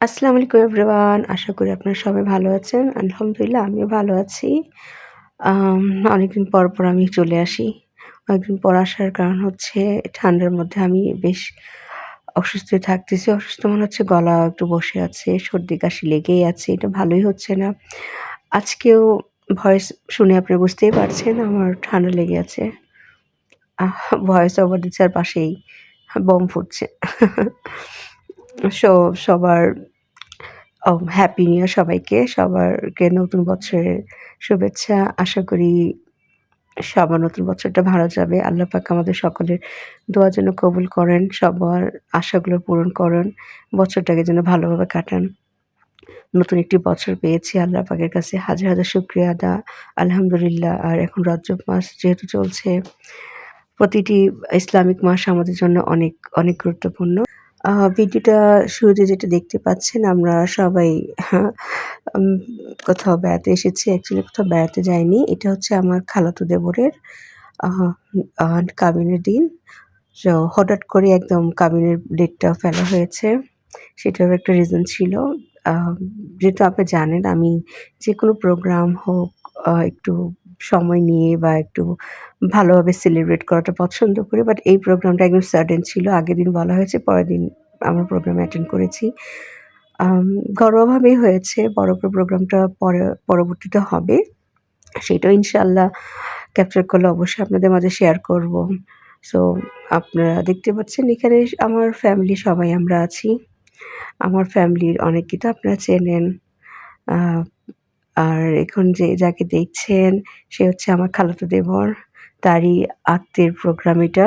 আসসালামু আলাইকুম এভরিওয়ান। আশা করি আপনারা সবাই ভালো আছেন। আলহামদুলিল্লাহ আমিও ভালো আছি। আম অনেকদিন পর আমি চলে আসি। অনেকদিন পর আসার কারণ হচ্ছে ঠান্ডার মধ্যে আমি বেশ অসুস্থ থাকতেছি। অসুস্থ মনে হচ্ছে গলা একটু বসে আছে, সর্দি কাশি লেগেই আছে। এটা ভালোই হচ্ছে না। আজকেও ভয়েস শুনে আপনি বুঝতেই পারছেন আমার ঠান্ডা লেগে আছে। ভয়েস ওভার দিচ্ছে আর পাশেই বোম ফুটছে। সো সবার হ্যাপি নিউ ইয়ার সবাইকে। সবারকে নতুন বছরের শুভেচ্ছা। আশা করি সবার নতুন বছরটা ভালো যাবে। আল্লাহ পাক আমাদের সকলের দোয়া যেন কবুল করেন, সবার আশাগুলো পূরণ করেন। বছরটাকে যেন ভালোভাবে কাটান। নতুন একটি বছর পেয়েছি আল্লাহ পাকের কাছে হাজার শুকরিয়া আদা। আলহামদুলিল্লাহ। আর এখন রজব মাস যেহেতু চলছে, প্রতিটি ইসলামিক মাস আমাদের জন্য অনেক গুরুত্বপূর্ণ। ভিডিওটা শুরুতে যেটা দেখতে পাচ্ছেন আমরা সবাই হ্যাঁ, উম কোথাও বেড়াতে এসেছি। অ্যাকচুয়ালি কোথাও বেড়াতে যাইনি। এটা হচ্ছে আমার খালাতো দেবরের আহ আ কাবিনের দিন। সো হঠাৎ করে একদম কাবিনের ডেটটা ফেলা হয়েছে। সেটারও একটা রিজন ছিল। আ যেহেতু আপনি জানেন আমি যেকোনো প্রোগ্রাম হোক একটু সময় নিয়ে বা একটু ভালোভাবে সেলিব্রেট করাটা পছন্দ করি। বাট এই প্রোগ্রামটা একদম সাডেন ছিল। আগের দিন বলা হয়েছে, পরের দিন আমরা প্রোগ্রাম অ্যাটেন্ড করেছি। আম ঘরোয়াভাবেই হয়েছে। বড় করে প্রোগ্রামটা পরবর্তীতে হবে। সেটাও ইনশাআল্লাহ ক্যাপচার করলে অবশ্যই আপনাদের মাঝে শেয়ার করব। সো আপনারা দেখতে পাচ্ছেন এখানে আমার ফ্যামিলি সবাই আমরা আছি। আমার ফ্যামিলির অনেককে তো আপনারা চেনেন। আ আর এখন যাকে দেখছেন সে হচ্ছে আমার খালাতো দেবর। তারই আত্মীয়ের প্রোগ্রাম এটা।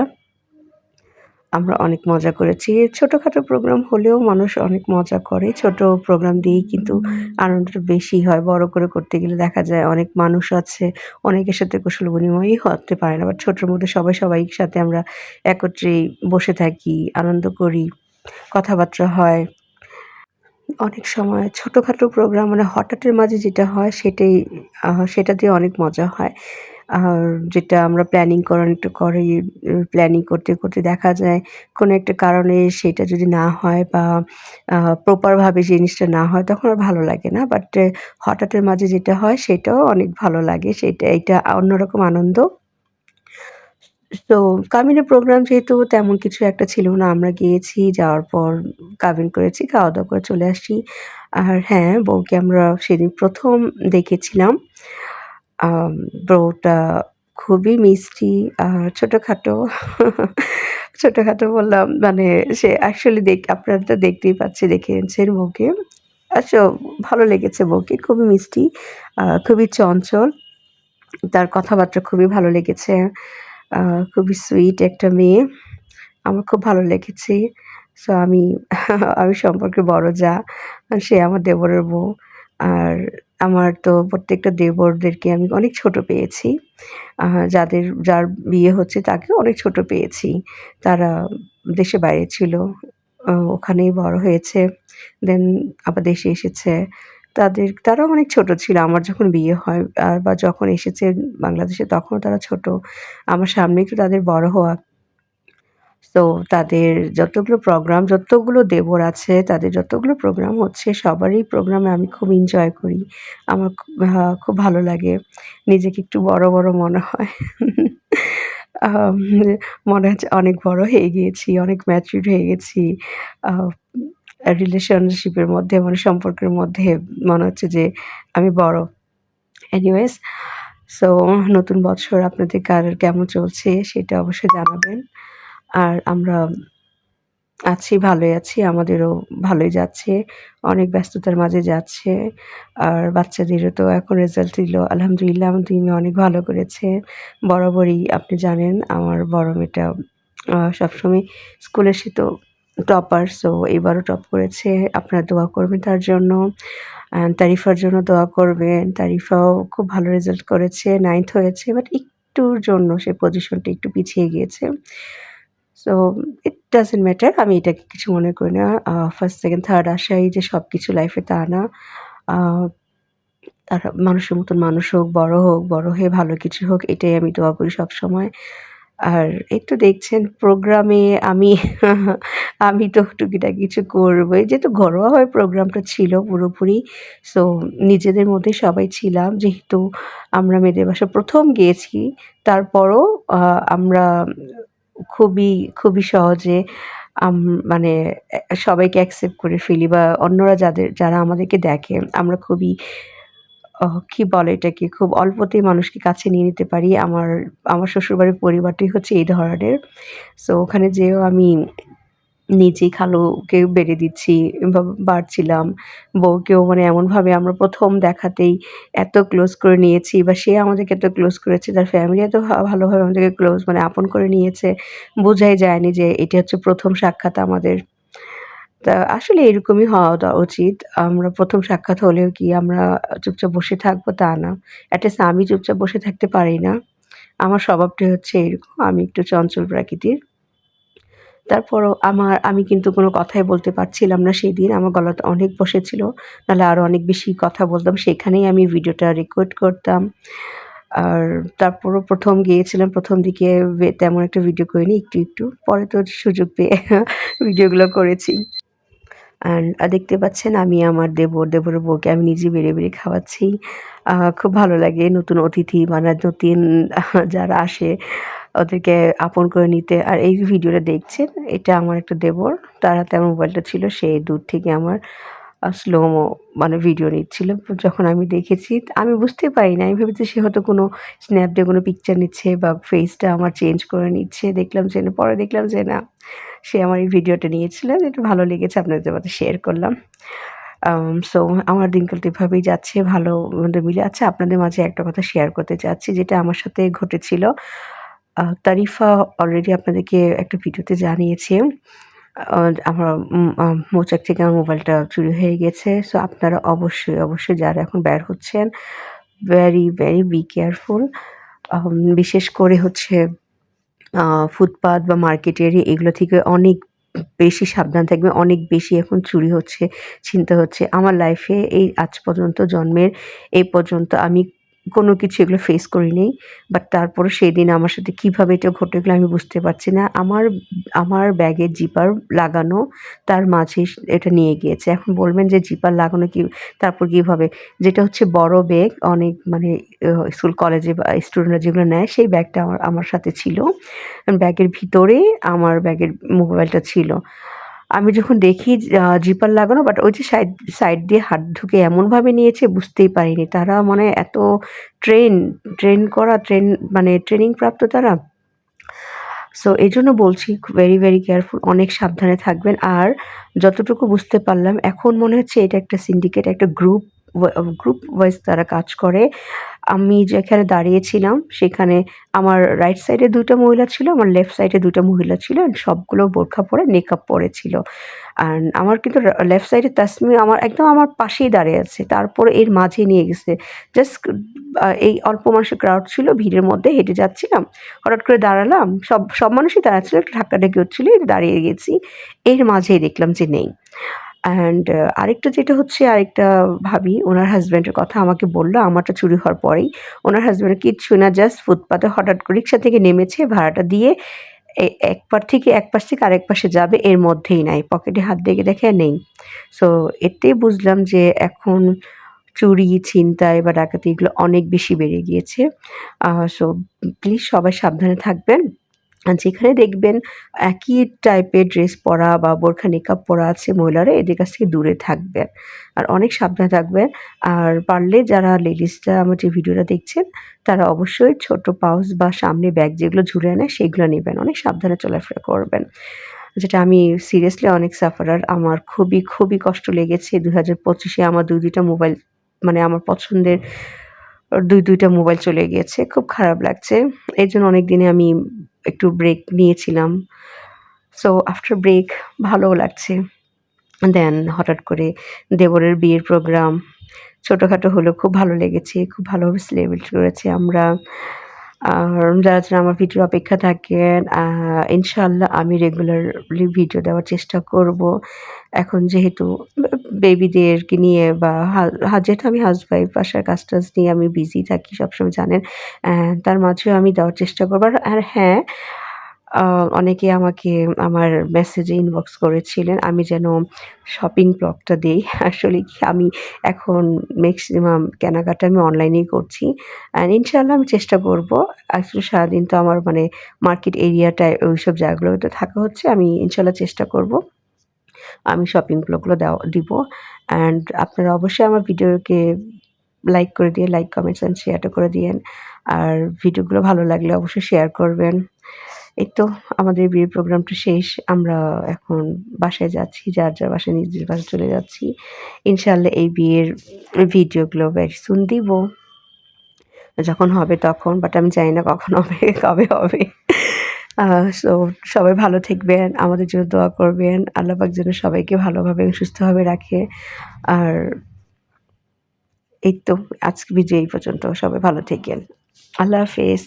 আমরা অনেক মজা করেছি। ছোটখাটো প্রোগ্রাম হলেও মানুষ অনেক মজা করে। ছোট প্রোগ্রাম দিয়েই কিন্তু আনন্দটা বেশি হয়। বড় করে করতে গেলে দেখা যায় অনেক মানুষ আছে, অনেকের সাথে কুশল বিনিময়ই হতে পারে না। বাট ছোটর মধ্যে সবাই সাথে আমরা একত্রেই বসে থাকি, আনন্দ করি, কথাবার্তা হয়। অনেক সময় ছোটখাটো প্রোগ্রাম মানে হঠাৎের মাঝে যেটা হয় সেটা দিয়ে অনেক মজা হয়। আর যেটা আমরা প্ল্যানিং করার করি, প্ল্যানিং করতে দেখা যায় কোনো একটা কারণে সেটা যদি না হয় বা প্রপার ভাবে জিনিসটা না হয় তখন আর ভালো লাগে না। বাট হঠাৎের মাঝে যেটা হয় সেটাও অনেক ভালো লাগে। এটা অন্যরকম আনন্দ। তো কাবিনের প্রোগ্রাম যেহেতু তেমন কিছু একটা ছিল না। আমরা গিয়েছি, যাওয়ার পর কাবিন করেছি, খাওয়া-দাওয়া করে চলে আসি। আর হ্যাঁ, বউকে আমরা সেদিন ১ম দেখেছিলাম। আম বউটা খুবই মিষ্টি আর ছোটখাটো। ছোটখাটো বললাম মানে সে অ্যাকচুয়ালি আপনারা তো দেখতেই দেখেছেন বউকে। ভালো লেগেছে বউকে। খুবই মিষ্টি, খুবই চঞ্চল। তার কথাবার্তা খুবই ভালো লেগেছে। আ খুবই সুইট একটা মেয়ে। আমার খুব ভালো লেগেছে। সো আমি সম্পর্কে বড় যা, সে আমার দেবরের বউ। আর আমার তো প্রত্যেকটা দেবরদেরকে আমি অনেক ছোট পেয়েছি। আ যার বিয়ে হচ্ছে তাকেও অনেক ছোট পেয়েছি। তারা দেশের বাইরে ছিল। ওখানেই বড় হয়েছে। দেন আবার দেশে এসেছে। তারাও অনেক ছোট ছিল আমার যখন বিয়ে হয় বা যখন এসেছে বাংলাদেশে তখনও তারা ছোট। আমার সামনেই তো তাদের বড় হওয়া। তো তাদের যতগুলো দেবর আছে, তাদের যতগুলো প্রোগ্রাম হচ্ছে সবারই প্রোগ্রামে আমি খুব এনজয় করি। আমার খুব ভালো লাগে। নিজেকে একটু বড় মনে হয়। আম মনে হচ্ছে অনেক বড় হয়ে গিয়েছি, অনেক ম্যাচিউরড হয়ে গেছি। আ রিলেশনশিপ এর মধ্যে মানে সম্পর্কের মধ্যে মনে হচ্ছে যে আমি বড়। এনিওয়েজ, সো নতুন বছর আপনাদের কার কেমন চলছে সেটা অবশ্যই জানাবেন। আর আমরা ভালোই আছি। আমাদেরও ভালোই যাচ্ছে। অনেক ব্যস্ততার মাঝে যাচ্ছে। আর বাচ্চাদেরও তো এখন রেজাল্ট দিল। আলহামদুলিল্লাহ আমার ২ মেয়ে অনেক ভালো করেছে। বরাবরই আপনি জানেন আমার বড় মেয়েটা সবসময় স্কুলে সে তো টপার। সো এবারও টপ করেছে। আপনারা দোয়া করবেন তার জন্য। তারিফার জন্য দোয়া করবেন। তারিফাও খুব ভালো রেজাল্ট করেছে। 9th হয়েছে। বাট একটুর জন্য সে পজিশনটা একটু পিছিয়ে গিয়েছে। So it doesn't matter. আমি এটাকে কিছু মনে করি না। ফার্স্ট, সেকেন্ড, থার্ড আসাই যে সবকিছু লাইফে তা না। আ তারা মানুষের মতন মানুষ হোক, বড় হয়ে ভালো কিছু হোক এটাই আমি দোয়া করি সবসময়। আর এই তো দেখছেন প্রোগ্রামে আমি আমি তো টুকিটাকি কিছু করবোই। যেহেতু ঘরোয়াভাবে প্রোগ্রামটা ছিল পুরোপুরি। সো নিজেদের মধ্যে সবাই ছিলাম। যেহেতু আমরা মেয়েদের বাসায় ১ম গিয়েছি, তারপরও আ আমরা খুবই, খুবই সহজে আম মানে সবাইকে অ্যাকসেপ্ট করে ফেলি বা অন্যরা যারা আমাদেরকে দেখে আমরা খুবই কি বলে এটাকে? খুব অল্পতেই মানুষকে কাছে নিয়ে নিতে পারি। আমার শ্বশুরবাড়ির পরিবারটাই হচ্ছে এই ধরনের। সো ওখানে যেয়েও আমি নিজেই খালুকে বেড়ে দিচ্ছি বাড়ছিলাম। বউকেও মানে এমনভাবে আমরা ১ম দেখাতেই এত ক্লোজ করে নিয়েছি বা সে আমাদেরকে এত ক্লোজ করেছে, তার ফ্যামিলি এত ভালোভাবে আমাদেরকে ক্লোজ মানে আপন করে নিয়েছে, বোঝাই যায়নি যে এটি হচ্ছে ১ম সাক্ষাৎ আমাদের। তা আসলে এরকমই হওয়া উচিত। আমরা ১ম সাক্ষাৎ হলেও কি আমরা চুপচাপ বসে থাকবো তা না। এট লিস্ট আমি চুপচাপ বসে থাকতে পারি না। আমার স্বভাবটাই হচ্ছে এরকম। আমি একটু চঞ্চল প্রকৃতির। তারপরও আমি কিন্তু কোনো কথাই বলতে পারছিলাম না সেদিন। আমার গলাটা অনেক বসেছিল। নাহলে আরো অনেক বেশি কথা বলতাম। সেখানেই আমি ভিডিওটা রেকর্ড করতাম। আর তারপরও ১ম গিয়েছিলাম। ১ম দিকে তেমন একটা ভিডিও করিনি। একটু, একটু। পরে তো সুযোগ পেয়ে ভিডিওগুলো করেছি। অ্যান্ড দেখতে পাচ্ছেন আমি আমার দেবরের বউকে আমি নিজে বেড়ে, বেড়ে খাওয়াচ্ছি। খুব ভালো লাগে নতুন অতিথি মানে নতুন যারা আসে ওদেরকে আপন করে নিতে। আর এই যে ভিডিওটা দেখছেন এটা আমার একটা দেবর। তার হাতে আমার মোবাইলটা ছিল। সে দূর থেকে আমার স্লোমো মানে ভিডিও নিচ্ছিল। যখন আমি দেখেছি আমি বুঝতে পারিনি। আমি ভেবেছি সে হয়তো কোনো স্ন্যাপ দিয়ে কোনো পিকচার নিচ্ছে বা ফেসটা আমার চেঞ্জ করে নিচ্ছে। পরে দেখলাম যে না, সে আমার এই ভিডিওটা নিয়েছিল। এটা ভালো লেগেছে আপনাদের মাঝে শেয়ার করলাম। সো আমার দিনকালটা এভাবেই যাচ্ছে ভালো-মন্দ মিলে। আচ্ছা আপনাদের মাঝে একটা কথা শেয়ার করতে চাচ্ছি যেটা আমার সাথে ঘটেছিল। তারিফা অলরেডি আপনাদেরকে একটা ভিডিওতে জানিয়েছে। আ আমার মৌচাক থেকে আমার মোবাইলটা চুরি হয়ে গেছে। সো আপনারা অবশ্যই, অবশ্যই যারা এখন বের হচ্ছেন ভেরি, ভেরি বি কেয়ারফুল। বিশেষ করে হচ্ছে আ ফুটপাত বা মার্কেট এরিয়া এগুলো থেকে অনেক বেশি সাবধান থাকবেন। অনেক বেশি এখন চুরি হচ্ছে, ছিনতাই হচ্ছে। আমার লাইফে এই আজ পর্যন্ত জন্মের এই পর্যন্ত আমি কোনো কিছু এগুলো ফেস করি নাই। বাট তারপরও সেদিন আমার সাথে কিভাবে এটা ঘটে গেলো আমি বুঝতে পারছি না। আমার ব্যাগের জিপার লাগানো, তার মাঝেই এটা নিয়ে গিয়েছে। এখন বলবেন যে জিপার লাগানো তারপর কিভাবে? যেটা হচ্ছে বড় ব্যাগ অনেক মানে স্কুল কলেজে বা স্টুডেন্টরা যেগুলো নেয় সেই ব্যাগটা আমার সাথে ছিল। ব্যাগের ভিতরে আমার ব্যাগের মোবাইলটা ছিল। আমি যখন দেখি জিপার লাগানো বাট ওই যে সাইড দিয়ে হাত ঢুকে এমনভাবে নিয়েছে বুঝতেই পারিনি। তারা মনে হয় এত ট্রেন, মানে ট্রেনিং প্রাপ্ত তারা। সো এজন্য বলছি ভেরি, ভেরি কেয়ারফুল অনেক সাবধানে থাকবেন। আর যতটুকু বুঝতে পারলাম এখন মনে হচ্ছে এটা একটা সিন্ডিকেট একটা গ্রুপ ওয়াইজ তারা কাজ করে। আমি যেখানে দাঁড়িয়েছিলাম সেখানে আমার রাইট সাইডে ২ টা মহিলা ছিল, আমার লেফট সাইডে ২ টা মহিলা ছিল অ্যান্ড সবগুলো বোরখা পরে নেকাব পরে ছিল। অ্যান্ড আমার কিন্তু লেফট সাইডে তাসমি আমার পাশেই দাঁড়িয়ে আছে। তারপরে এর মাঝে নিয়ে গেছে। জাস্ট এই অল্প মানুষের ক্রাউড ছিল, ভিড়ের মধ্যে হেঁটে যাচ্ছিলাম। হঠাৎ করে দাঁড়ালাম। সব মানুষই দাঁড়ায় ছিল। একটু ধাক্কাধাক্কি হচ্ছিল। দাঁড়িয়ে গেছি। এর মাঝেই দেখলাম যে নেই। অ্যান্ড আরেকটা ভাবি উনার হাসব্যান্ডের কথা আমাকে বলল আমারটা চুরি হওয়ার পরেই। উনার হাসব্যান্ডের কিচ্ছু না জাস্ট ফুটপাতে হঠাৎ করে রিক্সা থেকে নেমেছে, ভাড়াটা দিয়ে এক পাশ থেকে আরেক পাশে যাবে এর মধ্যেই নাই। পকেটে হাত দিয়ে দেখে নেই। সো এতেই বুঝলাম যে এখন চুরি, ছিনতাই বা ডাকাতি এগুলো অনেক বেশি বেড়ে গিয়েছে। সো প্লিজ সবাই সাবধানে থাকবেন। আর যেখানে দেখবেন একই টাইপের ড্রেস পরা বা বোরখা নিকাব পরা আছে মহিলারা এদের কাছ থেকে দূরে থাকবেন। আর অনেক সাবধানে থাকবেন। আর পারলে যারা লেডিসরা আমার যে ভিডিওটা দেখছেন তারা অবশ্যই ছোট পাউচ বা সামনে ব্যাগ যেগুলো ঝুলে আনে সেগুলো নিবেন। অনেক সাবধানে চলাফেরা করবেন। যেটা আমি সিরিয়াসলি অনেক সাফারার। আমার খুবই, খুবই কষ্ট লেগেছে ২০২৫ এ আমার ২ টা মোবাইল মানে আমার পছন্দের ২ টা মোবাইল চলে গিয়েছে। খুব খারাপ লাগছে। এজন্য অনেকদিনে আমি একটু ব্রেক নিয়েছিলাম। সো আফটার ব্রেক ভালোও লাগছে। দেন হঠাৎ করে দেবরের বিয়ের প্রোগ্রাম ছোটখাটো হলেও খুব ভালো লেগেছে। খুব ভালোভাবে সেলিব্রেট করেছি আমরা। আর যারা আমার ভিডিওর অপেক্ষা থাকেন ইনশাআল্লাহ আমি রেগুলারলি ভিডিও দেওয়ার চেষ্টা করব। এখন যেহেতু বেবিদেরকে নিয়ে বা যেহেতু আমি হাউসওয়াইফ, বাসার কাজ-টাজ নিয়ে আমি বিজি থাকি সবসময় জানেন। তার মাঝেও আমি দেওয়ার চেষ্টা করব। আর হ্যাঁ, আ অনেকে আমাকে আমার মেসেজে ইনবক্স করেছিলেন আমি যেন শপিং ব্লগটা দেই। আসলে কি আমি এখন মেক্সিমাম কেনাকাটা আমি অনলাইনেই করছি। ইনশাআল্লাহ আমি চেষ্টা করব। আসলে সারাদিন তো আমার মানে মার্কেট এরিয়াটায় ওইসব জায়গাগুলোতে থাকা হচ্ছে। আমি ইনশাআল্লাহ চেষ্টা করব। আমি শপিং ব্লগগুলো দিব। অ্যান্ড আপনারা অবশ্যই আমার ভিডিওকে লাইক করে দিয়ে লাইক, কমেন্টস অ্যান্ড শেয়ারটা করে দিয়েন। আর ভিডিওগুলো ভালো লাগলে অবশ্যই শেয়ার করবেন। এই তো আমাদের বিয়ের প্রোগ্রামটা শেষ। আমরা এখন বাসায় যাচ্ছি। যার বাসায় নিজ বাসায় চলে যাচ্ছি। ইনশাআল্লাহ এই বিয়ের ভিডিওগুলো ভেরি সুন দিব। যখন হবে তখন। বাট আমি জানি না কখন হবে, কবে হবে। আ সো সবাই ভালো থাকবেন। আমাদের জন্য দোয়া করবেন। আল্লাহ পাক যেন সবাইকে ভালোভাবে এবং সুস্থভাবে রাখে। আর এই তো আজকে ভিডিও এই পর্যন্ত। সবাই ভালো থাকেন। আল্লাহ হাফেজ।